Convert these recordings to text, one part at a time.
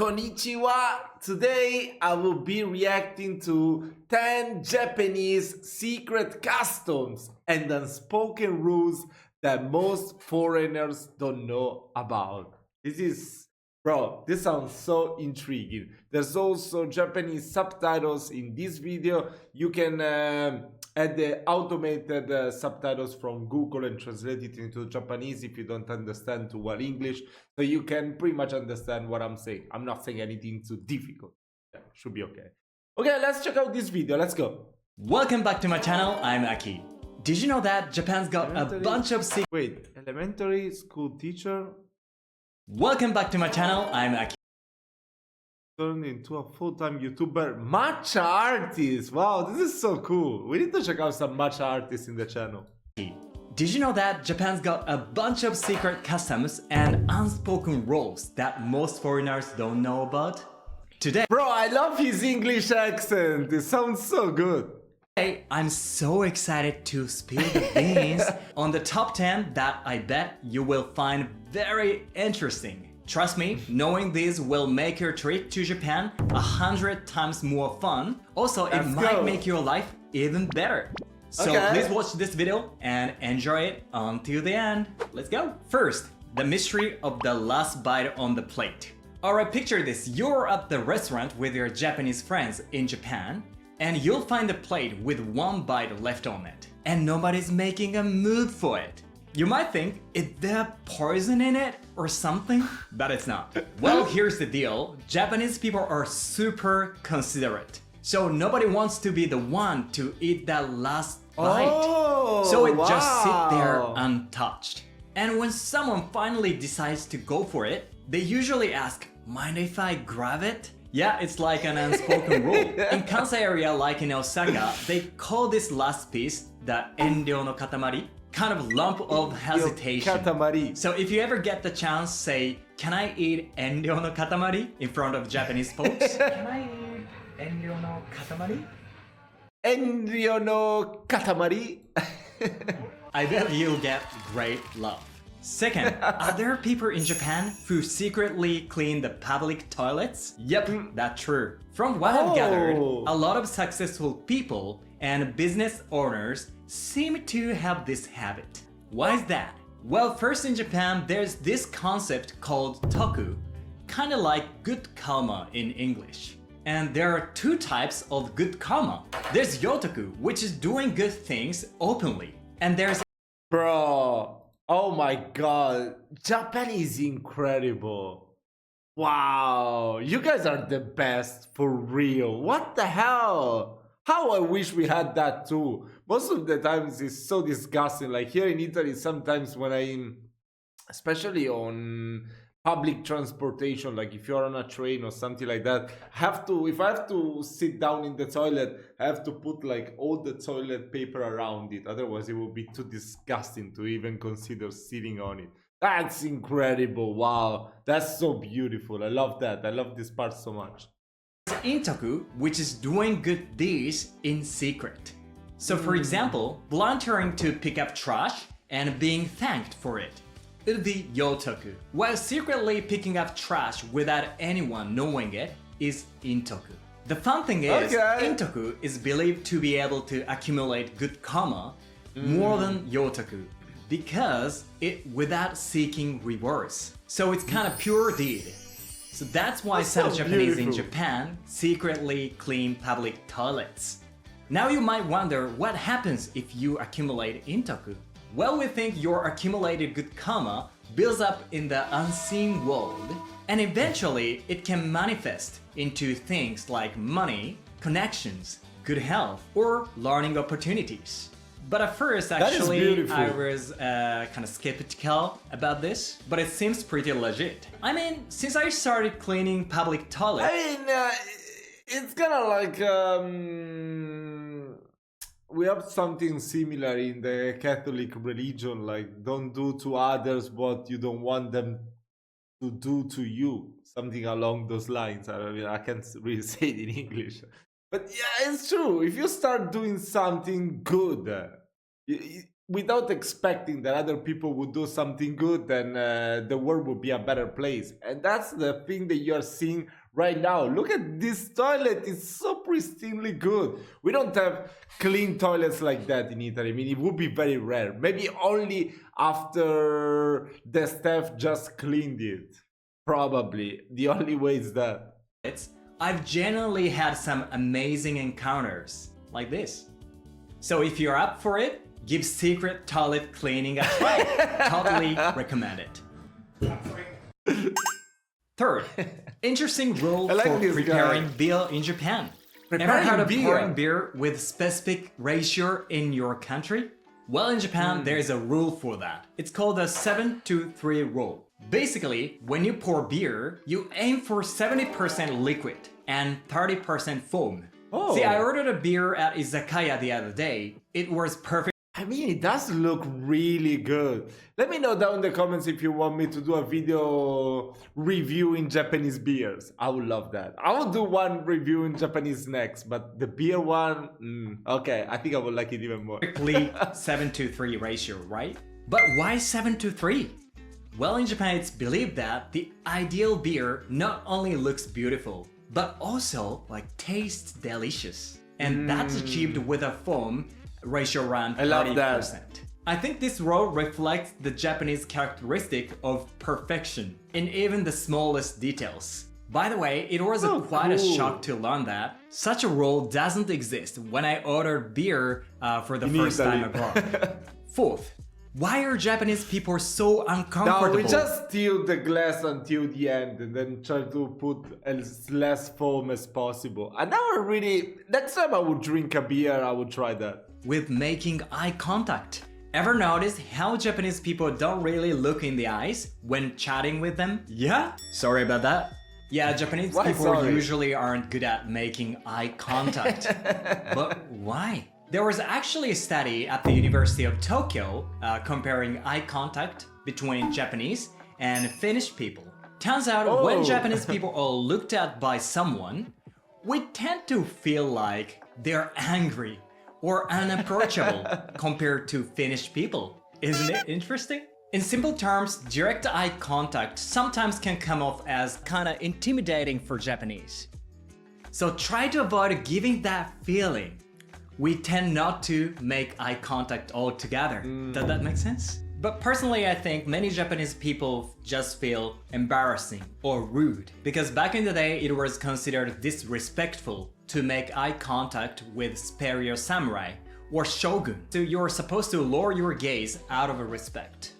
Konnichiwa! Today I will be reacting to 10 Japanese secret customs and unspoken rules that most foreigners don't know about. This sounds so intriguing. There's also Japanese subtitles in this video. You can add the automated subtitles from Google and translate it into Japanese if you don't understand too well English. So you can pretty much understand what I'm saying. I'm not saying anything too difficult. Yeah, should be okay. Okay, let's check out this video. Let's go. Welcome back to my channel. I'm Aki. Did you know that Japan's got a bunch of elementary school teacher Welcome back to my channel. I'm Aki. turned into a full-time YouTuber matcha artist. Wow, this is so cool. We need to check out some matcha artists in the channel. Did you know that Japan's got a bunch of secret customs and unspoken rules that most foreigners don't know about? Today, Bro, I love his English accent. It sounds so good. I'm so excited to spill the beans on the top 10 that I bet you will find very interesting. Trust me, knowing these will make your trip to Japan 100 times more fun. Also, it might make your life even better. So please watch this video and enjoy it until the end. Let's go. First, the mystery of the last bite on the plate. Alright, picture this. You're at the restaurant with your Japanese friends in Japan, and you'll find a plate with one bite left on it, and nobody's making a move for it. You might think, is there poison in it or something? But it's not. Well, here's the deal. Japanese people are super considerate. So nobody wants to be the one to eat that last bite. So it just sits there untouched. And when someone finally decides to go for it, they usually ask, mind if I grab it? Yeah, it's like an unspoken rule. In Kansai area like in Osaka, they call this last piece the enryo no katamari, kind of lump of hesitation. So if you ever get the chance, say, can I eat enryo no katamari in front of Japanese folks? Can I eat enryo no katamari? Enryo no katamari? I bet you'll get great love. Second, are there people in Japan who secretly clean the public toilets? Yep, that's true. From what I've gathered, a lot of successful people and business owners seem to have this habit. Why is that? Well, first in Japan, there's this concept called toku, kind of like good karma in English. And there are two types of good karma. There's yotoku, which is doing good things openly. And there's Bro, oh my god, Japan is incredible. Wow, you guys are the best for real. What the hell? How I wish we had that too. Most of the times it's so disgusting. Like here in Italy, sometimes when I'm, especially on public transportation, like if you're on a train or something like that, if I have to sit down in the toilet, I have to put like all the toilet paper around it. Otherwise it would be too disgusting to even consider sitting on it. That's incredible. Wow, that's so beautiful. I love that. I love this part so much. intoku, which is doing good deeds in secret. So for example, volunteering to pick up trash and being thanked for it. It would be yotoku, while secretly picking up trash without anyone knowing it is intoku. The fun thing is, intoku is believed to be able to accumulate good karma more than yotoku, because it without seeking rewards. So it's kind of pure deed. So that's why some Japanese in Japan secretly clean public toilets. Now you might wonder what happens if you accumulate intoku. Well, we think your accumulated good karma builds up in the unseen world, and eventually it can manifest into things like money, connections, good health, or learning opportunities. But at first, actually, I was kind of skeptical about this, but it seems pretty legit. I mean, since I started cleaning public toilets... I mean, it's kind of like... we have something similar in the Catholic religion, like don't do to others what you don't want them to do to you. Something along those lines. I mean, I can't really say it in English. But yeah, it's true. If you start doing something good, without expecting that other people would do something good, then the world would be a better place. And that's the thing that you're seeing right now. Look at this toilet, it's so pristinely good. We don't have clean toilets like that in Italy. I mean, it would be very rare. Maybe only after the staff just cleaned it. Probably. The only way is that. I've genuinely had some amazing encounters like this. So if you're up for it, give secret toilet cleaning a try. Totally recommend it. Third, interesting rule like for this preparing guy. beer in Japan. Ever Preparing heard of beer? pouring beer with specific ratio in your country? Well, in Japan, there is a rule for that. It's called the 7-to-3 rule. Basically, when you pour beer, you aim for 70% liquid and 30% foam. Oh. See, I ordered a beer at Izakaya the other day. It was perfect. I mean, it does look really good. Let me know down in the comments if you want me to do a video reviewing Japanese beers. I would love that. I will do one review in Japanese next, but the beer one, okay, I think I would like it even more. Perfectly 7-to-3 ratio, right? But why 7-to-3? Well, in Japan, it's believed that the ideal beer not only looks beautiful, but also tastes delicious. And that's achieved with a foam ratio around 30%. I love that. I think this role reflects the Japanese characteristic of perfection in even the smallest details. By the way, it was quite a shock to learn that such a rule doesn't exist when I ordered beer for the first time abroad. Fourth, why are Japanese people so uncomfortable? No, we just tilt the glass until the end and then try to put as less foam as possible. I never really... Next time I would drink a beer, I would try that. With making eye contact. Ever notice how Japanese people don't really look in the eyes when chatting with them? Yeah? Sorry about that. Yeah, Japanese people usually aren't good at making eye contact. But why? There was actually a study at the University of Tokyo comparing eye contact between Japanese and Finnish people. Turns out when Japanese people are looked at by someone, we tend to feel like they're angry or unapproachable compared to Finnish people. Isn't it interesting? In simple terms, direct eye contact sometimes can come off as kinda intimidating for Japanese. So try to avoid giving that feeling. We tend not to make eye contact altogether. Does that make sense? But personally, I think many Japanese people just feel embarrassing or rude because back in the day, it was considered disrespectful to make eye contact with superior samurai or shogun. So you're supposed to lower your gaze out of respect.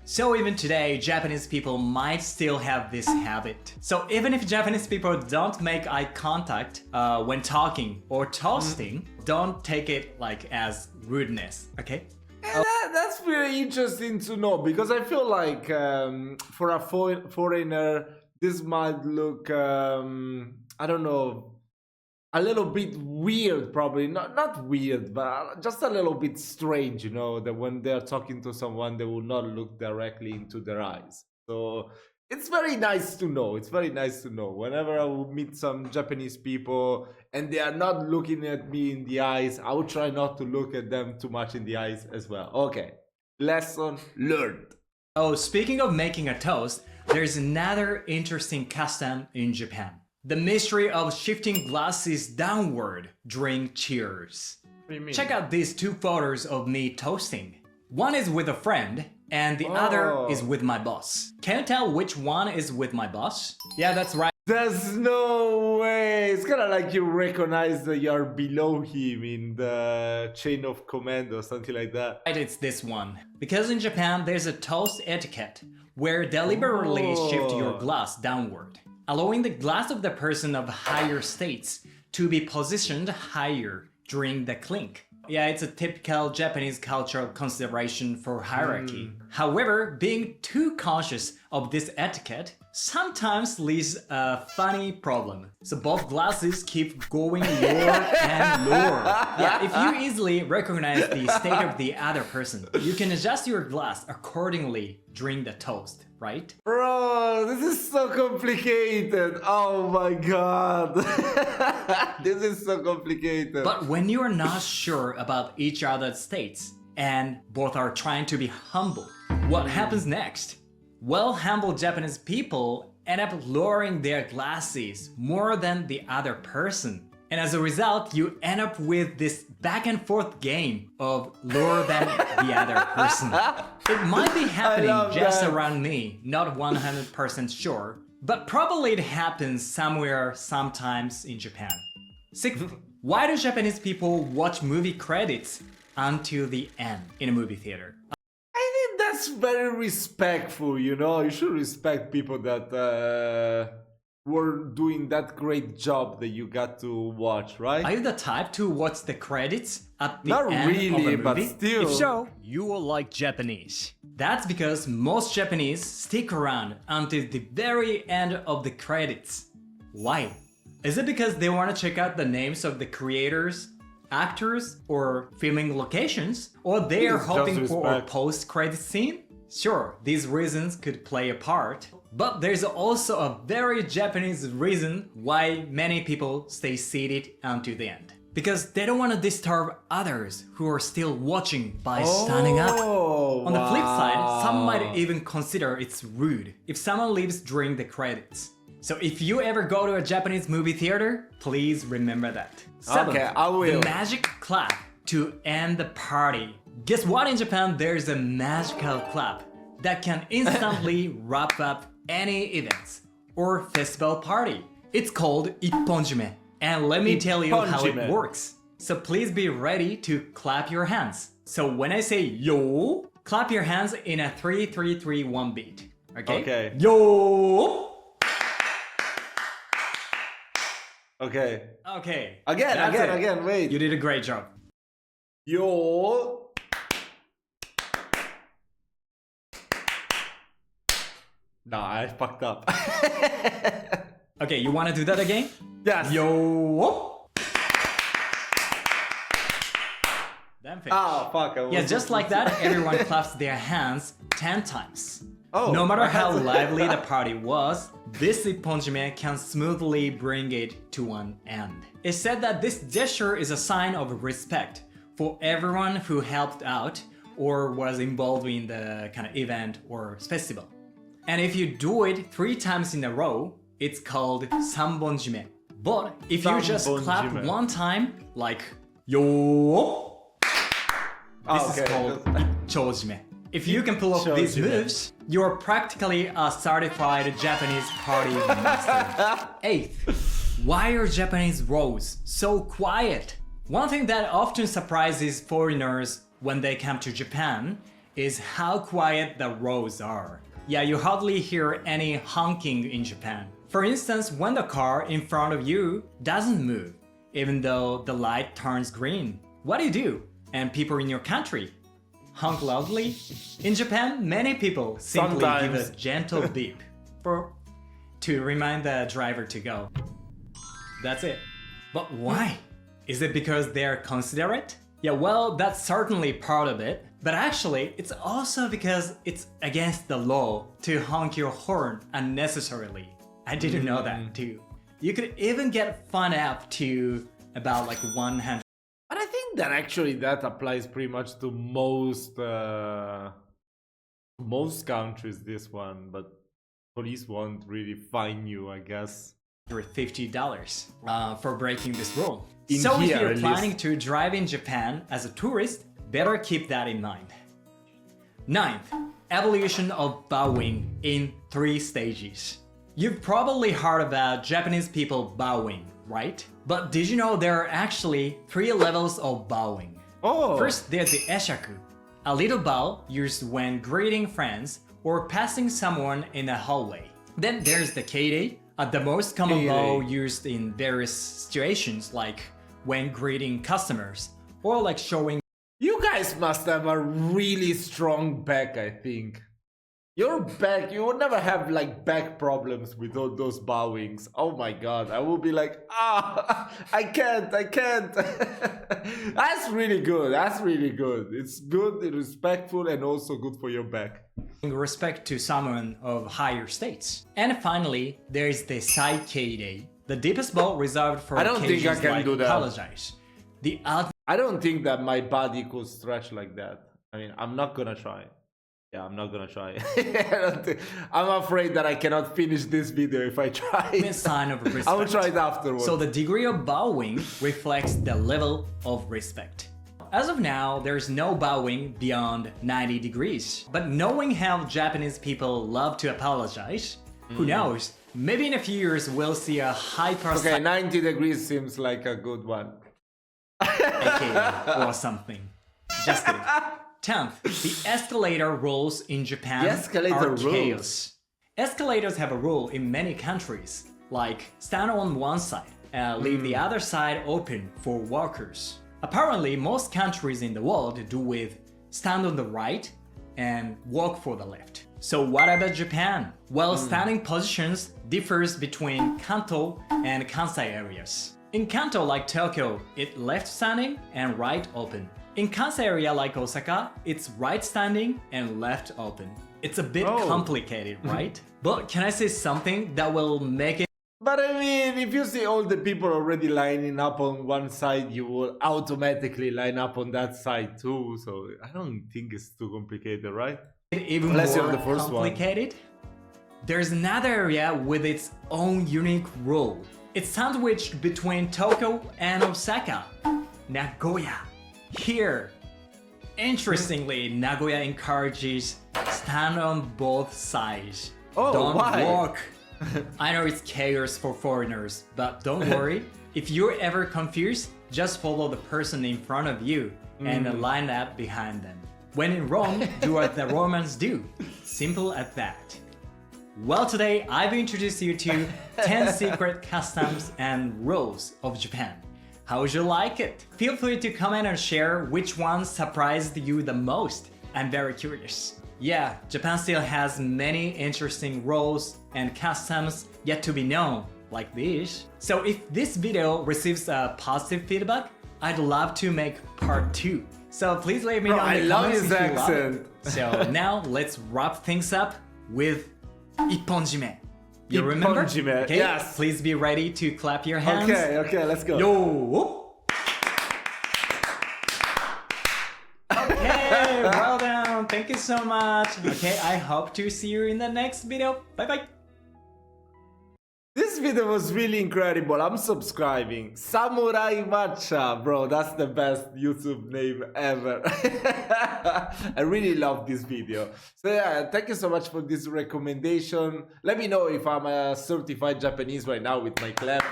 So even today, Japanese people might still have this habit. So even if Japanese people don't make eye contact when talking or toasting, don't take it as rudeness, okay? That's very interesting to know because I feel like for a foreigner, this might look, I don't know, a little bit weird probably. Not weird, but just a little bit strange, that when they're talking to someone, they will not look directly into their eyes. So it's very nice to know. It's very nice to know. Whenever I will meet some Japanese people and they are not looking at me in the eyes, I will try not to look at them too much in the eyes as well. Okay, lesson learned. Oh, speaking of making a toast, there's another interesting custom in Japan. The mystery of shifting glasses downward during cheers. What do you mean? Check out these two photos of me toasting. One is with a friend, and the other is with my boss. Can you tell which one is with my boss? Yeah, that's right. There's no way. It's kind of like you recognize that you're below him in the chain of command or something like that. Right, it's this one. Because in Japan, there's a toast etiquette where deliberately shift your glass downward, allowing the glass of the person of higher states to be positioned higher during the clink. Yeah, it's a typical Japanese cultural consideration for hierarchy. However, being too conscious of this etiquette sometimes leads a funny problem. So both glasses keep going lower and lower. Yeah, if you easily recognize the state of the other person, you can adjust your glass accordingly during the toast, right? Bro, this is so complicated. Oh my god. This is so complicated. But when you are not sure about each other's states, and both are trying to be humble. What happens next? Well, humble Japanese people end up lowering their glasses more than the other person. And as a result, you end up with this back and forth game of lower than the other person. It might be happening just around me, not 100% sure, but probably it happens somewhere, sometimes in Japan. Sixth, why do Japanese people watch movie credits until the end in a movie theater? I think that's very respectful, you know? You should respect people that were doing that great job that you got to watch, right? Are you the type to watch the credits at the Not end really, of a movie? but still. If so, you will like Japanese. That's because most Japanese stick around until the very end of the credits. Why? Is it because they want to check out the names of the creators, actors, or filming locations? Or they are hoping for a post-credit scene? Sure, these reasons could play a part, but there's also a very Japanese reason why many people stay seated until the end. Because they don't want to disturb others who are still watching by standing up. On the flip side, some might even consider it's rude if someone leaves during the credits. So if you ever go to a Japanese movie theater, please remember that. Seventh, okay, I will. The magic clap to end the party. Guess what? In Japan, there's a magical clap that can instantly wrap up any events or festival party. It's called ipponjime, and let me tell you how it works. So please be ready to clap your hands. So when I say yo, clap your hands in a 3-3-3-1 beat. Okay? Okay. Yo! Okay. Okay. Again, wait. You did a great job. Yo. No, I fucked up. Okay, you want to do that again? Yes. Yo! Then finish. Oh, fuck. Yeah, just like that, everyone claps their hands 10 times. Oh, no matter how lively the party was, this ipponjime can smoothly bring it to an end. It's said that this gesture is a sign of respect for everyone who helped out or was involved in the kind of event or festival. And if you do it 3 times in a row, it's called sanbonjime. But if you just clap one time, like yo, this is called chojime. If you can pull off these moves, you're practically a certified Japanese party master. 8th, why are Japanese rows so quiet? One thing that often surprises foreigners when they come to Japan is how quiet the rows are. Yeah, you hardly hear any honking in Japan. For instance, when the car in front of you doesn't move, even though the light turns green, what do? And people in your country honk loudly? In Japan, many people simply give a gentle beep to remind the driver to go. That's it. But why? Is it because they're considerate? Yeah, well, that's certainly part of it. But actually, it's also because it's against the law to honk your horn unnecessarily. I didn't know that too. You could even get fined up to about like 100. But I think that actually that applies pretty much to most countries, this one, but police won't really fine you, I guess. $50 for breaking this rule. In so here, if you're at planning least. to drive in Japan as a tourist, better keep that in mind. 9th, evolution of bowing in 3 stages. You've probably heard about Japanese people bowing, right? But did you know there are actually 3 levels of bowing? Oh. First, there's the eshaku, a little bow used when greeting friends or passing someone in a hallway. Then there's the keirei, the most common bow used in various situations, like when greeting customers or like showing. You guys must have a really strong back, I think. Your back, you would never have like back problems with all those bowings. Oh my god, I will be like, I can't. That's really good, It's good, it's respectful, and also good for your back. Respect to someone of higher states. And finally, there is the sai keirei, the deepest bow reserved for I don't think I occasions can like do that. apologize. The I don't think that my body could stretch like that. I mean, I'm not gonna try. Yeah, I'm not gonna try. I'm afraid that I cannot finish this video if I try. A sign of respect. I will try it afterwards. So the degree of bowing reflects the level of respect. As of now, there's no bowing beyond 90 degrees. But knowing how Japanese people love to apologize, who knows? Maybe in a few years we'll see a hyper Okay, 90 degrees seems like a good one. AKA or something. Just kidding. 10th, the escalator rules in Japan The escalator are rules. chaos. Escalators have a rule in many countries, like stand on one side and leave the other side open for walkers. Apparently, most countries in the world do with stand on the right and walk for the left. So what about Japan? Well, standing positions differs between Kanto and Kansai areas. In Kanto, like Tokyo, it's left standing and right open. In Kansai area like Osaka, it's right standing and left open. It's a bit complicated, right? But can I say something that will make it But I mean, if you see all the people already lining up on one side, you will automatically line up on that side too. So I don't think it's too complicated, right? even Unless you're more the first one. complicated? There's another area with its own unique rule. It's sandwiched between Tokyo and Osaka, Nagoya. Here, interestingly, Nagoya encourages stand on both sides. Oh, Don't why? walk. I know it's chaos for foreigners, but don't worry. If you're ever confused, just follow the person in front of you and line up behind them. When in Rome, do what the Romans do. Simple as that. Well, today I've introduced you to 10 secret customs and rules of Japan. How would you like it? Feel free to comment and share which one surprised you the most. I'm very curious. Yeah, Japan still has many interesting rules and customs yet to be known, like this. So if this video receives a positive feedback, I'd love to make part 2. So please let me know in I the love comments his if you love accent. it. So now let's wrap things up with Ipponjime. You remember? Ipponjime, Okay, yes. please be ready to clap your hands. Okay, let's go. Yo! Okay, well done. Thank you so much. Okay, I hope to see you in the next video. Bye bye. This video was really incredible. I'm subscribing. Samurai Matcha, bro. That's the best YouTube name ever. I really love this video. So yeah, thank you so much for this recommendation. Let me know if I'm a certified Japanese right now with my clap.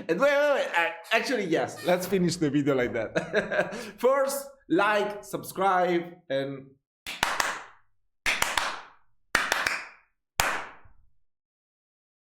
And wait. Actually, yes. Let's finish the video like that. First, like, subscribe, and